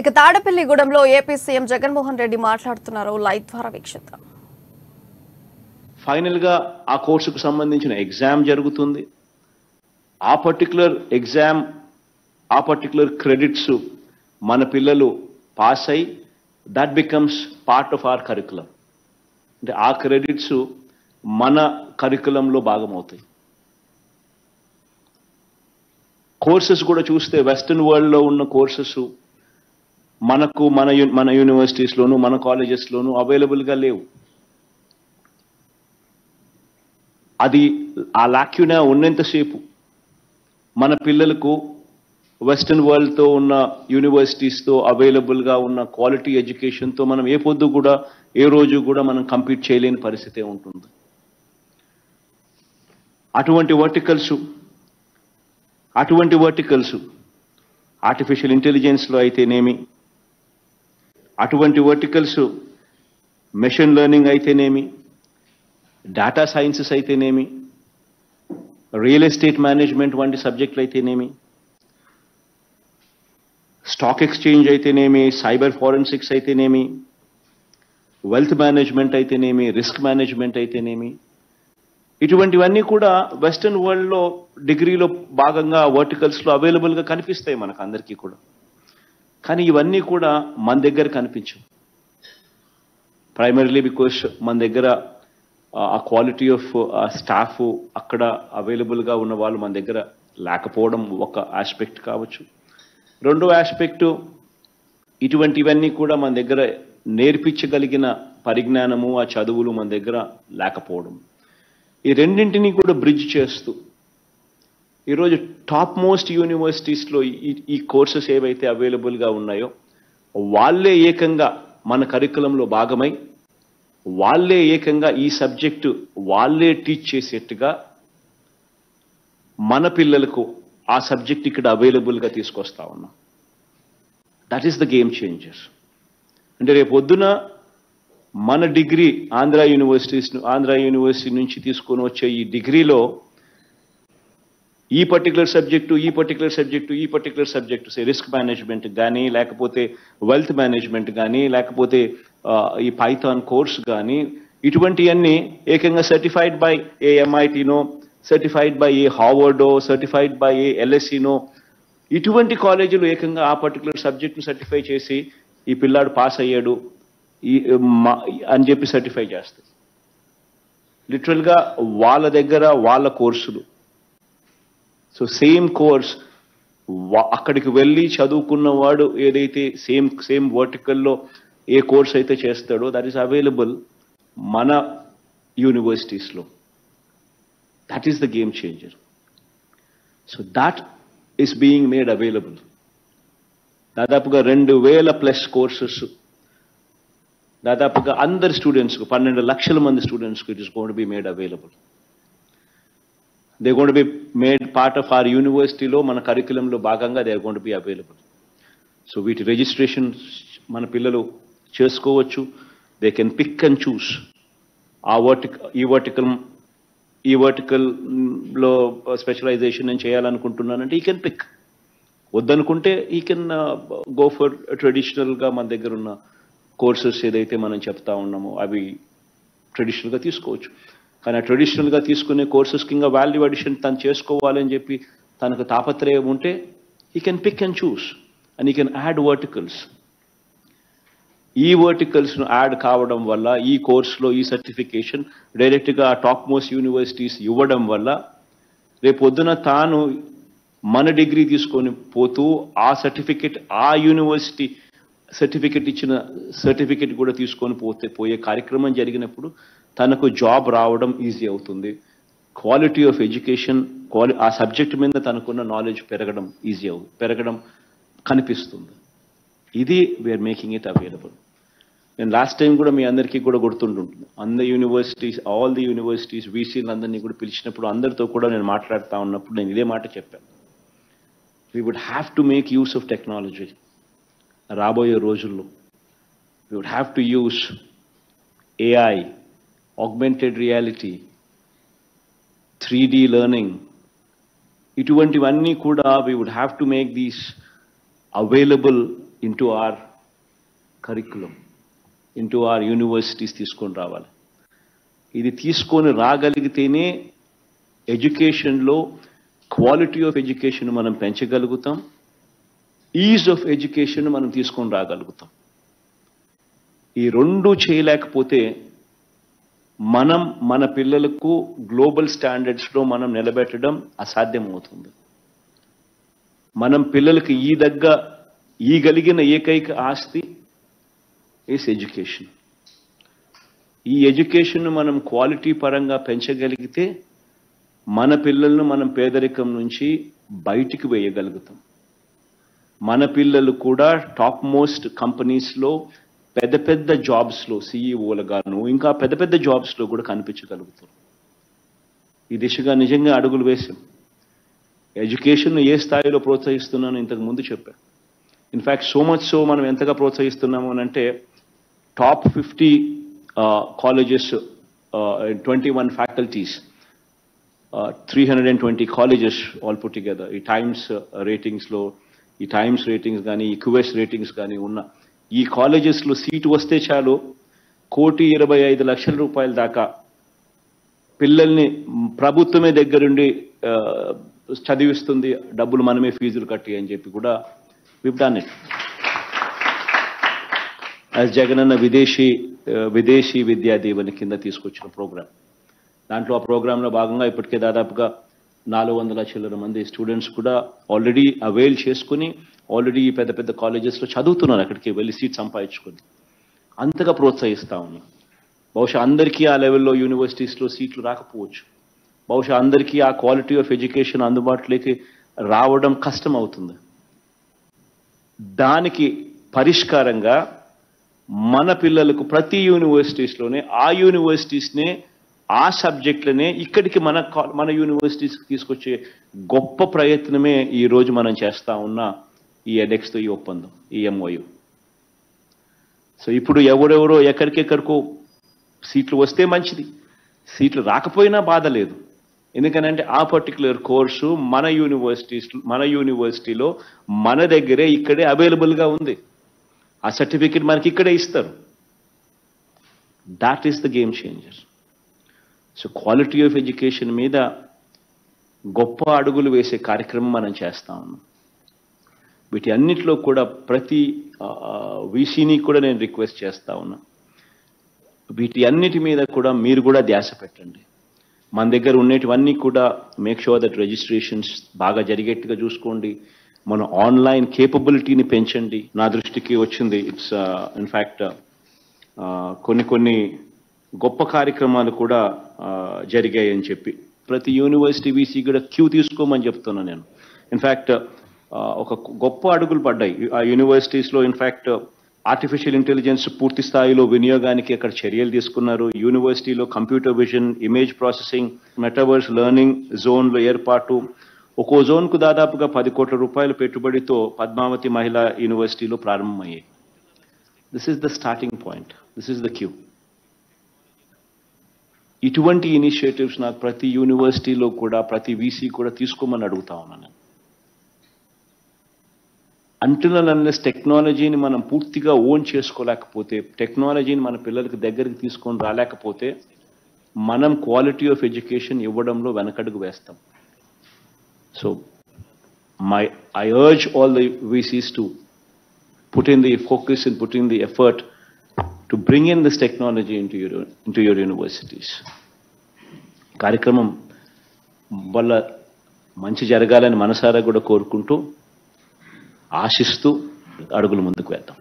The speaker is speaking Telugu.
ఇక తాడపల్లిగూడెంలో ఏపీ సీఎం జగన్మోహన్ రెడ్డి మాట్లాడుతున్నారు. లైవ్ ద్వారా వీక్షిద్దాం. ఫైనల్ గా ఆ కోర్సుకు సంబంధించిన ఎగ్జామ్ జరుగుతుంది. ఆ పర్టికులర్ ఎగ్జామ్, ఆ పర్టికులర్ క్రెడిట్స్ మన పిల్లలు పాస్ అయి that becomes part of hour curriculum. అంటే ఆ క్రెడిట్స్ మన కరికులంలో భాగమవుతాయి. కోర్సెస్ కూడా చూస్తే వెస్టర్న్ వరల్డ్లో ఉన్న కోర్సెస్ మనకు మన యూనివర్సిటీస్లోను మన కాలేజెస్లోను అవైలబుల్గా లేవు. అది ఆ లాక్యునా ఉన్నంతసేపు మన పిల్లలకు వెస్టర్న్ వరల్డ్తో ఉన్న యూనివర్సిటీస్తో అవైలబుల్గా ఉన్న క్వాలిటీ ఎడ్యుకేషన్తో మనం ఏ పొద్దు కూడా ఏ రోజు కూడా మనం కంపీట్ చేయలేని పరిస్థితే ఉంటుంది. అటువంటి వర్టికల్స్ ఆర్టిఫిషియల్ ఇంటెలిజెన్స్లో అయితేనేమి, అటువంటి వర్టికల్స్ మెషిన్ లెర్నింగ్ అయితేనేమి, డేటా సైన్సెస్ అయితేనేమి, రియల్ ఎస్టేట్ మేనేజ్మెంట్ వంటి సబ్జెక్టులు అయితేనేమి, స్టాక్ ఎక్స్చేంజ్ అయితేనేమి, సైబర్ ఫారెన్సిక్స్ అయితేనేమి, వెల్త్ మేనేజ్మెంట్ అయితేనేమి, రిస్క్ మేనేజ్మెంట్ అయితేనేమి, ఇటువంటివన్నీ కూడా వెస్టర్న్ వరల్డ్లో డిగ్రీలో భాగంగా వర్టికల్స్లో అవైలబుల్గా కనిపిస్తాయి మనకు అందరికీ కూడా. కానీ ఇవన్నీ కూడా మన దగ్గర కనిపించవు. ప్రైమరీలీ బికాస్ మన దగ్గర ఆ క్వాలిటీ ఆఫ్ స్టాఫ్ అక్కడ అవైలబుల్గా ఉన్న వాళ్ళు మన దగ్గర లేకపోవడం ఒక ఆస్పెక్ట్ కావచ్చు. రెండో ఆస్పెక్టు, ఇటువంటివన్నీ కూడా మన దగ్గర నేర్పించగలిగిన పరిజ్ఞానము, ఆ చదువులు మన దగ్గర లేకపోవడం. ఈ రెండింటినీ కూడా బ్రిడ్జ్ చేస్తూ ఈరోజు టాప్ మోస్ట్ యూనివర్సిటీస్లో ఈ కోర్సెస్ ఏవైతే అవైలబుల్గా ఉన్నాయో వాళ్ళే ఏకంగా మన కరికులంలో భాగమై వాళ్ళే ఏకంగా ఈ సబ్జెక్టు వాళ్ళే టీచ్ చేసేట్టుగా మన పిల్లలకు ఆ సబ్జెక్ట్ ఇక్కడ అవైలబుల్గా తీసుకొస్తా ఉన్నాం. That is the game changer. అంటే రేపొద్దున మన డిగ్రీ ఆంధ్ర యూనివర్సిటీ నుంచి తీసుకొని వచ్చే ఈ డిగ్రీలో ఈ పర్టికులర్ సబ్జెక్టు రిస్క్ మేనేజ్మెంట్ కానీ, లేకపోతే వెల్త్ మేనేజ్మెంట్ కానీ, లేకపోతే ఈ పైథాన్ కోర్స్ కానీ, ఇటువంటివన్నీ ఏకంగా సర్టిఫైడ్ బై ఏ ఎంఐటీనో, సర్టిఫైడ్ బై ఏ హార్వర్డో, సర్టిఫైడ్ బై ఏ ఎల్ఎస్సీనో, ఇటువంటి కాలేజీలు ఏకంగా ఆ పర్టికులర్ సబ్జెక్ట్ను సర్టిఫై చేసి ఈ పిల్లాడు పాస్ అయ్యాడు అని చెప్పి సర్టిఫై చేస్తాయి. లిటరల్గా వాళ్ళ దగ్గర వాళ్ళ కోర్సులు. సో సేమ్ కోర్స్ అక్కడికి వెళ్ళి చదువుకున్నవాడు ఏదైతే సేమ్ వర్టికల్లో ఏ కోర్స్ అయితే చేస్తాడో దట్ ఈస్ అవైలబుల్ మన యూనివర్సిటీస్లో. That is the game changer. So that is being made available. దాదాపుగా 2000+ కోర్సెస్ దాదాపుగా అందరి స్టూడెంట్స్కు 12 లక్షల మంది స్టూడెంట్స్కు it is going to be made available. They going to be made part of our యూనివర్సిటీలో మన కరికులంలో భాగంగా they are going to be available. So వీటి రిజిస్ట్రేషన్ మన పిల్లలు చేసుకోవచ్చు. They can pick and choose ఈ వర్టికల్లో స్పెషలైజేషన్ నేను చేయాలనుకుంటున్నానంటే ఈ కెన్ పిక్. వద్దనుకుంటే ఈ కెన్ గో ఫర్ ట్రెడిషనల్గా మన దగ్గర ఉన్న కోర్సెస్ ఏదైతే మనం చెప్తా ఉన్నామో అవి ట్రెడిషనల్గా తీసుకోవచ్చు. కానీ ఆ ట్రెడిషనల్గా తీసుకునే కోర్సెస్కి ఇంకా వాల్యూ అడిషన్ తను చేసుకోవాలని చెప్పి తనకు తాపత్రయం ఉంటే he can pick and choose and he can add verticals. ఈ వర్టికల్స్ను యాడ్ కావడం వల్ల ఈ కోర్సులో ఈ సర్టిఫికేషన్ డైరెక్ట్గా టాప్ మోస్ట్ యూనివర్సిటీస్ ఇవ్వడం వల్ల రేపొద్దున తాను మన డిగ్రీ తీసుకొని పోతూ ఆ సర్టిఫికేట్ ఆ యూనివర్సిటీ ఇచ్చిన సర్టిఫికేట్ కూడా తీసుకొని పోయే కార్యక్రమం జరిగినప్పుడు తనకు జాబ్ రావడం ఈజీ అవుతుంది. క్వాలిటీ ఆఫ్ ఎడ్యుకేషన్ ఆ సబ్జెక్ట్ మీద తనకున్న నాలెడ్జ్ పెరగడం కనిపిస్తుంది. ఇది వీఆర్ మేకింగ్ ఇట్ అవైలబుల్. నేను లాస్ట్ టైం కూడా మీ అందరికీ కూడా గుర్తుంటుంది. ఆల్ ది యూనివర్సిటీస్ వీసీలందరినీ కూడా పిలిచినప్పుడు అందరితో కూడా నేను మాట్లాడుతూ ఉన్నప్పుడు నేను ఇదే మాట చెప్పాను. We would have to make use of technology. రాబోయే రోజుల్లో we would have to use AI, augmented reality, 3D learning, ఇటువంటివన్నీ కూడా we would have to make these available into our curriculum, into our universities తీసుకొని రావాలి. ఇది తీసుకొని రాగలిగితేనే ఎడ్యుకేషన్లో క్వాలిటీ ఆఫ్ ఎడ్యుకేషన్ మనం పెంచగలుగుతాం, ఈజ్ ఆఫ్ ఎడ్యుకేషన్ మనం తీసుకొని రాగలుగుతాం. ఈ రెండు చేయలేకపోతే మనం మన పిల్లలకు గ్లోబల్ స్టాండర్డ్స్లో మనం నిలబెట్టడం అసాధ్యమవుతుంది. మనం పిల్లలకి ఈగలిగిన ఏకైక ఆస్తి ఈస్ ఎడ్యుకేషన్. ఈ ఎడ్యుకేషన్ మనం క్వాలిటీ పరంగా పెంచగలిగితే మన పిల్లలను మనం పేదరికం నుంచి బయటికి వేయగలుగుతాం. మన పిల్లలు కూడా టాప్ మోస్ట్ కంపెనీస్లో పెద్ద పెద్ద జాబ్స్లో సిఈఓలుగాను ఇంకా పెద్ద పెద్ద జాబ్స్లో కూడా కనిపించగలుగుతారు. ఈ దిశగా నిజంగా అడుగులు వేసాం. ఎడ్యుకేషన్ ఏ స్థాయిలో ప్రోత్సహిస్తున్నానో ఇంతకు ముందు చెప్పాను. ఇన్ఫ్యాక్ట్ సో మచ్ సో మనం ఎంతగా ప్రోత్సహిస్తున్నాము అని అంటే top 50 colleges, 21 faculties, 320 colleges all put together. ఈ టైమ్స్ రేటింగ్స్లో ఈ టైమ్స్ రేటింగ్స్ కానీ ఈ క్యూఎస్ రేటింగ్స్ కానీ ఉన్న ఈ కాలేజెస్లో సీటు వస్తే చాలు 1,25,00,000 రూపాయల దాకా పిల్లల్ని ప్రభుత్వమే దగ్గరుండి చదివిస్తుంది, డబ్బులు మనమే ఫీజులు కట్టి అని చెప్పి కూడా we've done it. as Jagananna విదేశీ విద్యా దీవెన కింద తీసుకొచ్చిన ప్రోగ్రామ్. దాంట్లో ఆ ప్రోగ్రాంలో భాగంగా ఇప్పటికే దాదాపుగా 400 చిల్లర మంది స్టూడెంట్స్ కూడా ఆల్రెడీ అవైల్ చేసుకుని ఆల్రెడీ ఈ పెద్ద పెద్ద కాలేజెస్లో చదువుతున్నారు, అక్కడికి వెళ్ళి సీట్ సంపాదించుకొని. అంతగా ప్రోత్సహిస్తా ఉన్నాం. బహుశా అందరికీ ఆ లెవెల్లో యూనివర్సిటీస్లో సీట్లు రాకపోవచ్చు, బహుశా అందరికీ ఆ క్వాలిటీ ఆఫ్ ఎడ్యుకేషన్ అందుబాటులోకి రావడం కష్టం అవుతుంది. దానికి పరిష్కారంగా మన పిల్లలకు ప్రతి యూనివర్సిటీస్లోనే ఆ యూనివర్సిటీస్నే ఆ సబ్జెక్టులనే ఇక్కడికి మన యూనివర్సిటీస్కి తీసుకొచ్చే గొప్ప ప్రయత్నమే ఈరోజు మనం చేస్తా ఉన్న ఈ ఎడెక్స్తో ఈ ఒప్పందం, ఈ ఎంఓయు. సో ఇప్పుడు ఎవరెవరో ఎక్కడికెక్కడికో సీట్లు వస్తే మంచిది, సీట్లు రాకపోయినా బాధ లేదు. ఎందుకనంటే ఆ పర్టికులర్ కోర్సు మన యూనివర్సిటీలో మన దగ్గరే ఇక్కడే అవైలబుల్గా ఉంది. ఆ సర్టిఫికెట్ మనకి ఇక్కడే ఇస్తారు. That is the game changer. So quality of education మీద గొప్ప అడుగులు వేసే కార్యక్రమం మనం చేస్తా ఉన్నాం. వీటి అన్నిటిలో కూడా ప్రతి వీసీని కూడా నేను రిక్వెస్ట్ చేస్తా ఉన్నా, వీటి అన్నిటి మీద కూడా మీరు కూడా ధ్యాస పెట్టండి. మన దగ్గర ఉండేటివన్నీ కూడా మేక్ షూర్ దట్ రిజిస్ట్రేషన్స్ బాగా జరిగేట్టుగా చూసుకోండి. మన ఆన్లైన్ కేపబిలిటీని పెంచండి. నా దృష్టికి వచ్చింది ఇట్స్ ఇన్ఫ్యాక్ట్ కొన్ని గొప్ప కార్యక్రమాలు కూడా జరిగాయని చెప్పి ప్రతి యూనివర్సిటీ వీసీ కూడా క్యూ తీసుకోమని చెప్తున్నాను నేను. ఇన్ఫ్యాక్ట్ ఒక గొప్ప అడుగులు పడ్డాయి ఆ యూనివర్సిటీస్లో. ఇన్ఫ్యాక్ట్ ఆర్టిఫిషియల్ ఇంటెలిజెన్స్ పూర్తి స్థాయిలో వినియోగానికి అక్కడ చర్యలు తీసుకున్నారు. యూనివర్సిటీలో computer vision, image processing, metaverse learning జోన్ల ఏర్పాటు. ఒక్కో జోన్కు దాదాపుగా 10 కోట్ల రూపాయల పెట్టుబడితో పద్మావతి మహిళా యూనివర్సిటీలో ప్రారంభమయ్యాయి. This is the starting point, this is the cue. ఇటువంటి ఇనిషియేటివ్స్ నాకు ప్రతి యూనివర్సిటీలో కూడా ప్రతి వీసీ కూడా తీసుకోమని అడుగుతా ఉన్నాను. అంటిల్ అన్లెస్ టెక్నాలజీని మనం పూర్తిగా ఓన్ చేసుకోలేకపోతే, టెక్నాలజీని మన పిల్లలకి దగ్గరికి తీసుకొని రాలేకపోతే మనం క్వాలిటీ ఆఫ్ ఎడ్యుకేషన్ ఇవ్వడంలో వెనకడుగు వేస్తాం. So I urge all the VCs to put in the focus and put in the effort to bring in this technology into your universities. కార్యక్రమం వల్ల మంచి జరగాలని మనసారా కూడా కోరుకుంటూ ఆశిస్తూ అడుగులు ముందుకు వేద్దాం.